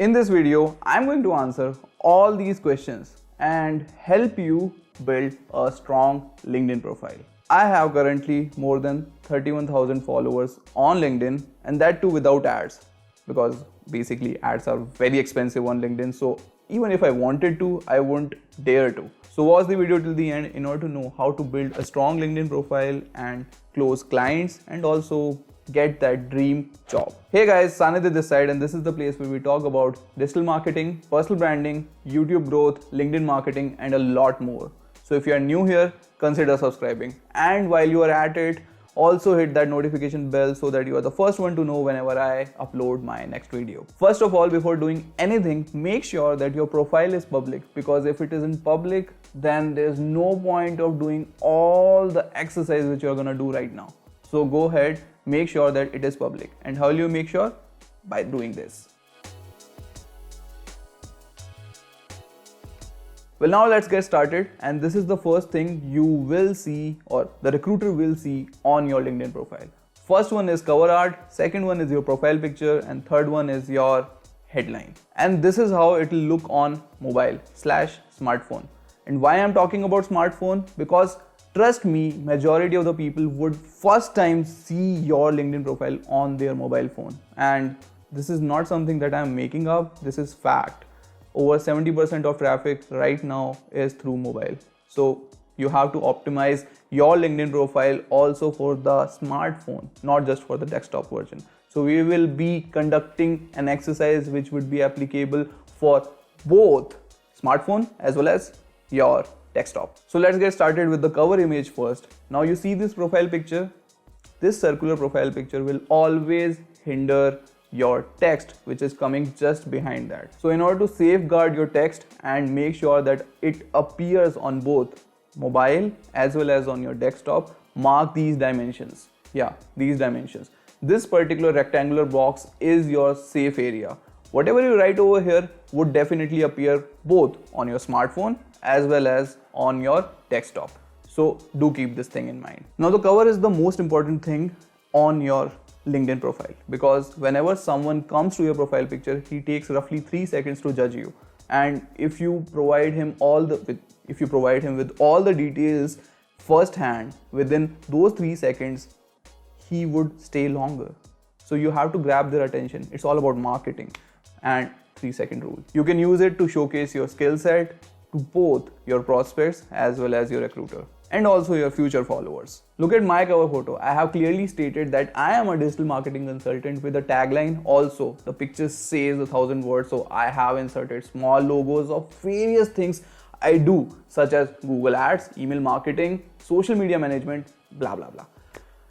In this video, I'm going to answer all these questions and help you build a strong LinkedIn profile. I have currently more than 31,000 followers on LinkedIn, and that too without ads, because basically ads are very expensive on LinkedIn. So even if I wanted to, I wouldn't dare to. So watch the video till the end in order to know how to build a strong LinkedIn profile and close clients and also get that dream job. Hey guys, Sanidhya this side, and this is the place where we talk about digital marketing, personal branding, YouTube growth, LinkedIn marketing, and a lot more. So if you are new here, consider subscribing. And while you are at it, also hit that notification bell so that you are the first one to know whenever I upload my next video. First of all, before doing anything, make sure that your profile is public, because if it isn't public, then there's no point of doing all the exercise which you're gonna do right now. So go ahead, make sure that it is public. And how will you make sure? By doing this. Well, now let's get started, and this is the first thing you will see, or the recruiter will see, on your LinkedIn profile. First one is cover art, second one is your profile picture, and third one is your headline. And this is how it will look on mobile/smartphone. And why I'm talking about smartphone? Because trust me, majority of the people would first time see your LinkedIn profile on their mobile phone. And this is not something that I'm making up, this is fact. Over 70% of traffic right now is through mobile. So you have to optimize your LinkedIn profile also for the smartphone, not just for the desktop version. So we will be conducting an exercise which would be applicable for both smartphone as well as your desktop. So let's get started with the cover image first. Now you see this profile picture. This circular profile picture will always hinder your text which is coming just behind that. So in order to safeguard your text and make sure that it appears on both mobile as well as on your desktop, mark these dimensions. Yeah, these dimensions. This particular rectangular box is your safe area. Whatever you write over here would definitely appear both on your smartphone as well as on your desktop. So do keep this thing in mind. Now the cover is the most important thing on your LinkedIn profile, because whenever someone comes to your profile picture, he takes roughly 3 seconds to judge you. And if you provide him with all the details firsthand within those 3 seconds, he would stay longer. So you have to grab their attention. It's all about marketing and 3-second rule. You can use it to showcase your skill set to both your prospects as well as your recruiter and also your future followers. Look at my cover photo. I have clearly stated that I am a digital marketing consultant with a tagline. Also, the picture says 1,000 words, so I have inserted small logos of various things I do, such as Google Ads, email marketing, social media management, blah blah blah.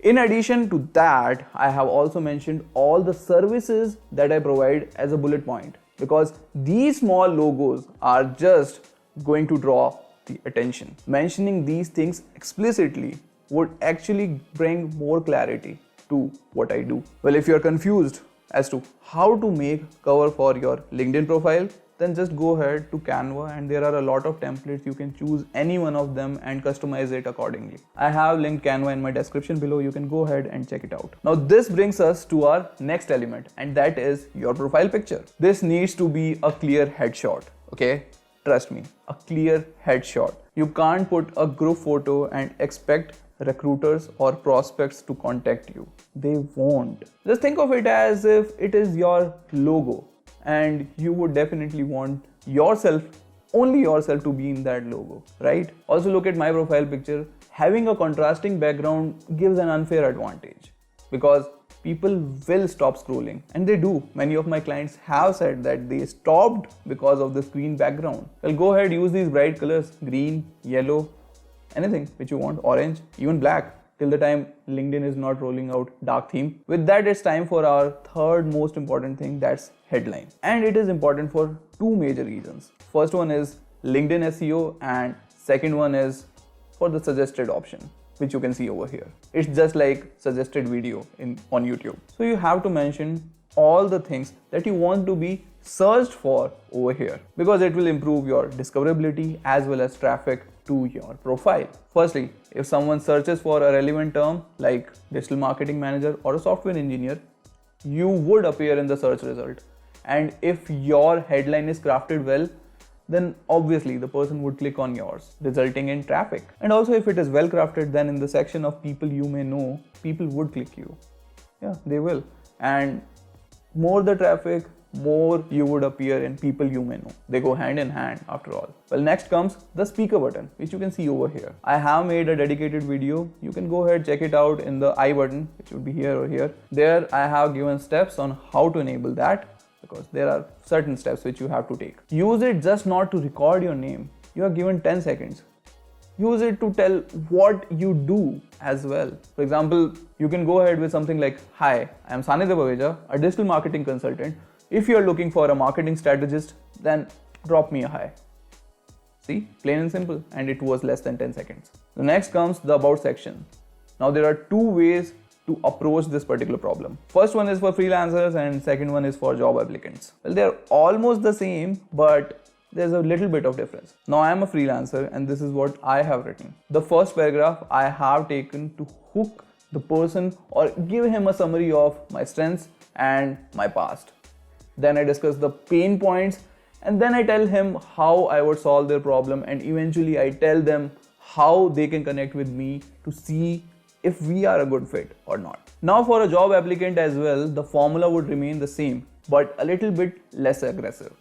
In addition to that, I have also mentioned all the services that I provide as a bullet point, because these small logos are just going to draw the attention. Mentioning these things explicitly would actually bring more clarity to what I do. Well, if you're confused as to how to make cover for your LinkedIn profile, then just go ahead to Canva, and there are a lot of templates. You can choose any one of them and customize it accordingly. I have linked Canva in my description below. You can go ahead and check it out. Now this brings us to our next element, and that is your profile picture. This needs to be a clear headshot, okay? Trust me, a clear headshot. You can't put a group photo and expect recruiters or prospects to contact you. They won't. Just think of it as if it is your logo, and you would definitely want yourself, only yourself, to be in that logo, right? Also look at my profile picture. Having a contrasting background gives an unfair advantage, because people will stop scrolling, and they do. Many of my clients have said that they stopped because of this green background. Well, go ahead, use these bright colors, green, yellow, anything which you want, orange, even black, till the time LinkedIn is not rolling out dark theme. With that, it's time for our third most important thing, that's headline. And it is important for two major reasons. First one is LinkedIn SEO, and second one is for the suggested option, which you can see over here. It's just like suggested video on YouTube. So you have to mention all the things that you want to be searched for over here, because it will improve your discoverability as well as traffic to your profile. Firstly, if someone searches for a relevant term like digital marketing manager or a software engineer, you would appear in the search result. And if your headline is crafted well, then obviously the person would click on yours, resulting in traffic. And also if it is well crafted, then in the section of people you may know, people would click you. Yeah, they will. And more the traffic, more you would appear in people you may know. They go hand in hand after all. Well, next comes the speaker button, which you can see over here. I have made a dedicated video. You can go ahead, check it out in the I button, which would be here or here. There I have given steps on how to enable that, because there are certain steps which you have to take. Use it just not to record your name. You are given 10 seconds. Use it to tell what you do as well. For example, you can go ahead with something like, "Hi, I am Sanidhya Baveja, a digital marketing consultant. If you are looking for a marketing strategist, then drop me a hi." See, plain and simple, and it was less than 10 seconds. The next comes the about section. Now there are two ways to approach this particular problem. First one is for freelancers and second one is for job applicants. Well, they're almost the same, but there's a little bit of difference. Now I am a freelancer and this is what I have written. The first paragraph I have taken to hook the person or give him a summary of my strengths and my past. Then I discuss the pain points and then I tell him how I would solve their problem, and eventually I tell them how they can connect with me to see if we are a good fit or not. Now for a job applicant as well, the formula would remain the same but a little bit less aggressive.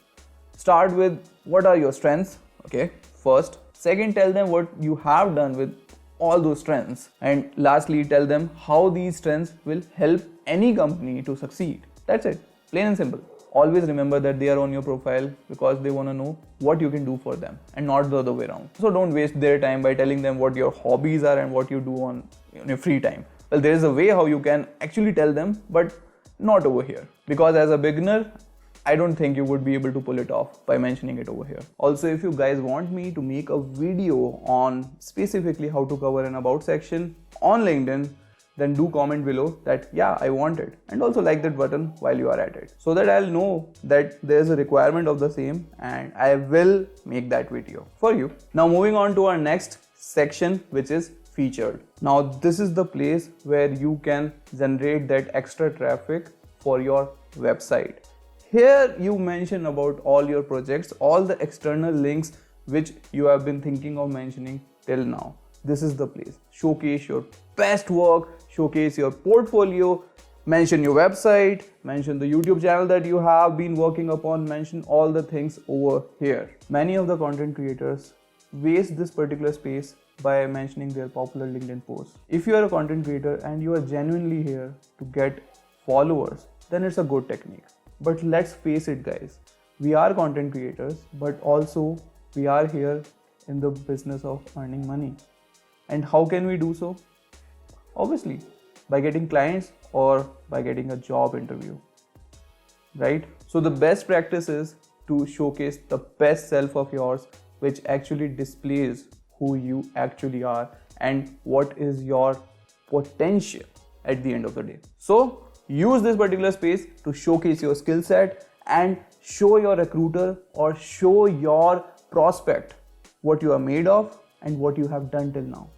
Start with what are your strengths, okay, first. Second, tell them what you have done with all those strengths. And lastly, tell them how these strengths will help any company to succeed. That's it, plain and simple. Always remember that they are on your profile because they want to know what you can do for them and not the other way around. So don't waste their time by telling them what your hobbies are and what you do on your free time. Well, there is a way how you can actually tell them, but not over here. Because as a beginner, I don't think you would be able to pull it off by mentioning it over here. Also, if you guys want me to make a video on specifically how to cover an about section on LinkedIn, then do comment below that, yeah, I want it. And also like that button while you are at it, so that I'll know that there's a requirement of the same and I will make that video for you. Now moving on to our next section, which is featured. Now this is the place where you can generate that extra traffic for your website. Here you mention about all your projects, all the external links which you have been thinking of mentioning till now. This is the place. Showcase your best work, showcase your portfolio, mention your website, mention the YouTube channel that you have been working upon, mention all the things over here. Many of the content creators waste this particular space by mentioning their popular LinkedIn posts. If you are a content creator and you are genuinely here to get followers, then it's a good technique. But let's face it, guys, we are content creators, but also we are here in the business of earning money. And how can we do so? Obviously, by getting clients or by getting a job interview, right? So the best practice is to showcase the best self of yours, which actually displays who you actually are and what is your potential at the end of the day. So use this particular space to showcase your skill set and show your recruiter or show your prospect what you are made of and what you have done till now.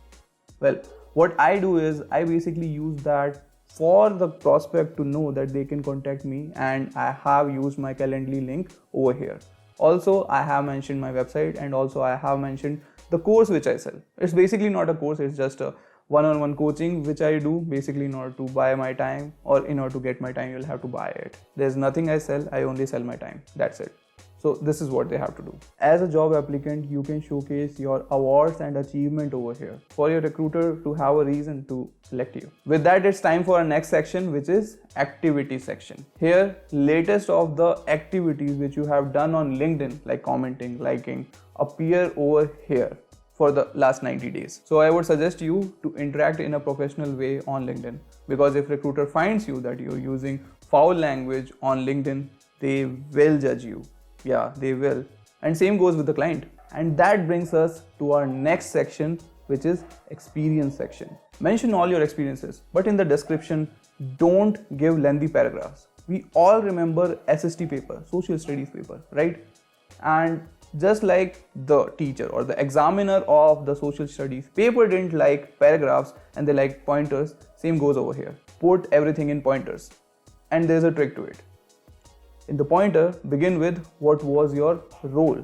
Well, what I do is I basically use that for the prospect to know that they can contact me, and I have used my Calendly link over here. Also, I have mentioned my website and also I have mentioned the course which I sell. It's basically not a course, it's just a one-on-one coaching which I do basically in order to buy my time, or in order to get my time you'll have to buy it. There's nothing I sell, I only sell my time. That's it. So this is what they have to do. As a job applicant, you can showcase your awards and achievement over here for your recruiter to have a reason to select you. With that, it's time for our next section, which is activity section. Here, latest of the activities which you have done on LinkedIn, like commenting, liking, appear over here for the last 90 days. So I would suggest you to interact in a professional way on LinkedIn, because if recruiter finds you that you're using foul language on LinkedIn, they will judge you. Yeah, they will. And same goes with the client. And that brings us to our next section, which is experience section. Mention all your experiences, but in the description, don't give lengthy paragraphs. We all remember SST paper, social studies paper, right? And just like the teacher or the examiner of the social studies paper didn't like paragraphs and they like pointers, same goes over here. Put everything in pointers. And there's a trick to it. in the pointer, begin with what was your role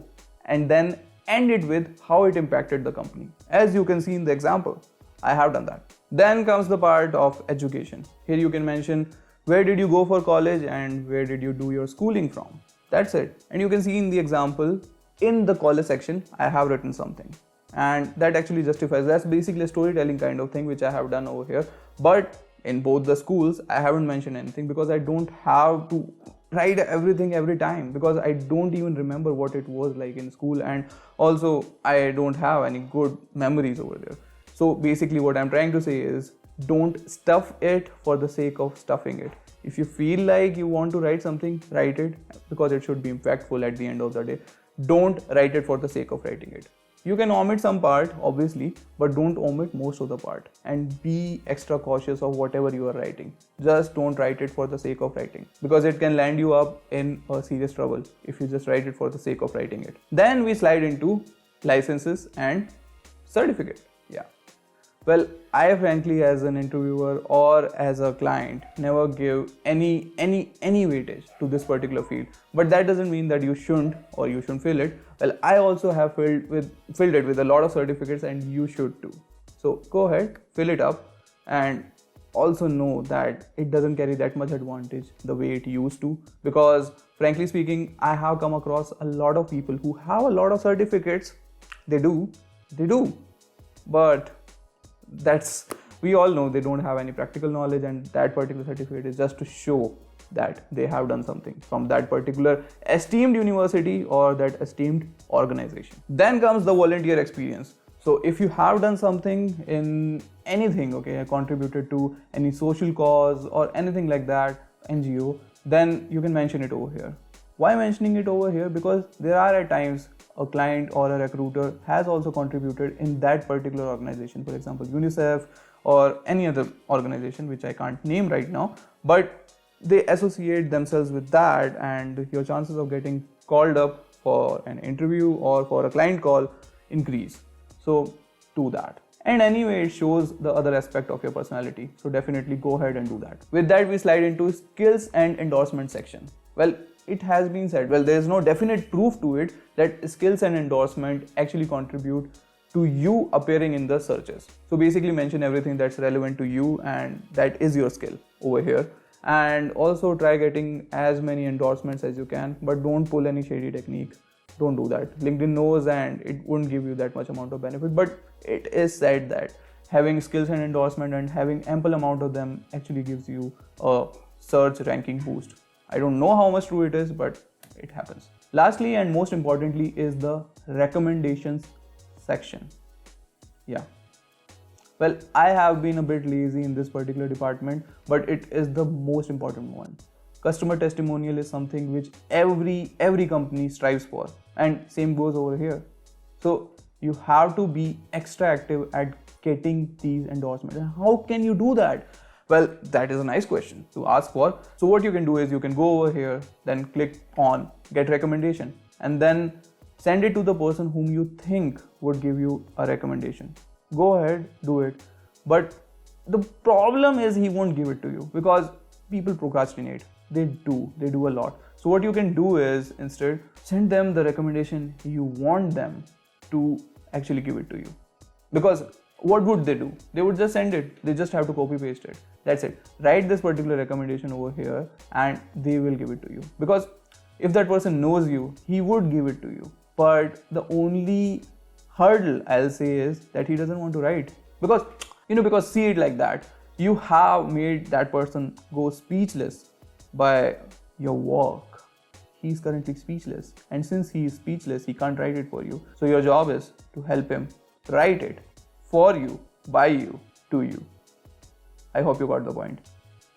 and then end it with how it impacted the company. As you can see in the example, I have done that. Then comes the part of education. Here you can mention where did you go for college and where did you do your schooling from. That's it. And you can see in the example, in the college section, I have written something. And that actually justifies, that's basically a storytelling kind of thing which I have done over here. But in both the schools, I haven't mentioned anything because I don't have to write everything every time, because I don't even remember what it was like in school, and also I don't have any good memories over there. So basically what I'm trying to say is, don't stuff it for the sake of stuffing it. If you feel like you want to write something, write it, because it should be impactful at the end of the day. Don't write it for the sake of writing it. You can omit some part, obviously, but don't omit most of the part, and be extra cautious of whatever you are writing. Just don't write it for the sake of writing, because it can land you up in a serious trouble if you just write it for the sake of writing it. Then we slide into licenses and certificate. Yeah. Well, I frankly, as an interviewer or as a client, never give any weightage to this particular field. But that doesn't mean that you shouldn't or you shouldn't fill it. Well, I also have filled it with a lot of certificates, and you should too. So go ahead, fill it up, and also know that it doesn't carry that much advantage the way it used to. Because frankly speaking, I have come across a lot of people who have a lot of certificates. They do, but we all know they don't have any practical knowledge, and that particular certificate is just to show that they have done something from that particular esteemed university or that esteemed organization. Then comes the volunteer experience. So if you have done something in anything, okay, contributed to any social cause or anything like that, NGO, then you can mention it over here. Why mentioning it over here? Because there are at times a client or a recruiter has also contributed in that particular organization, for example UNICEF or any other organization which I can't name right now, but they associate themselves with that, and your chances of getting called up for an interview or for a client call increase. So do that. And anyway, it shows the other aspect of your personality, so definitely go ahead and do that. With that, we slide into skills and endorsement section. Well, it has been said, well, there is no definite proof to it that skills and endorsement actually contribute to you appearing in the searches. So basically mention everything that's relevant to you and that is your skill over here. And also try getting as many endorsements as you can, but don't pull any shady technique. Don't do that. LinkedIn knows, and it wouldn't give you that much amount of benefit, but it is said that having skills and endorsement and having ample amount of them actually gives you a search ranking boost. I don't know how much true it is, but it happens. Lastly and most importantly is the recommendations section. Yeah. Well, I have been a bit lazy in this particular department, but it is the most important one. Customer testimonial is something which every company strives for, and same goes over here. So you have to be extra active at getting these endorsements. And how can you do that? Well, that is a nice question to ask for. So what you can do is you can go over here, then click on get recommendation, and then send it to the person whom you think would give you a recommendation. Go ahead, do it. But the problem is he won't give it to you because people procrastinate. They do a lot. So what you can do is instead send them the recommendation you want them to actually give it to you. Because what would they do? They would just send it. They just have to copy paste it. That's it. Write this particular recommendation over here and they will give it to you. Because if that person knows you, he would give it to you. But the only hurdle I'll say is that he doesn't want to write. Because see it like that. You have made that person go speechless by your work. He's currently speechless. And since he is speechless, he can't write it for you. So your job is to help him write it for you, by you, to you. I hope you got the point.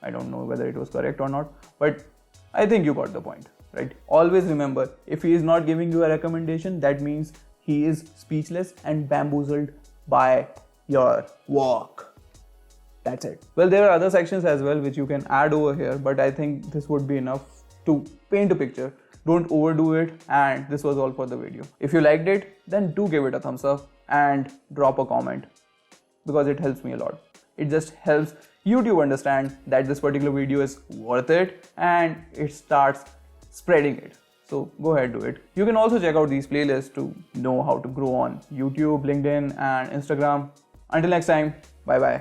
I don't know whether it was correct or not, but I think you got the point, right? Always remember, if he is not giving you a recommendation, that means he is speechless and bamboozled by your work. That's it. Well, there are other sections as well which you can add over here, but I think this would be enough to paint a picture. Don't overdo it, and this was all for the video. If you liked it, then do give it a thumbs up and drop a comment because it helps me a lot. It just helps YouTube understand that this particular video is worth it and it starts spreading it. So go ahead, do it. You can also check out these playlists to know how to grow on YouTube, LinkedIn, and Instagram. Until next time, bye bye.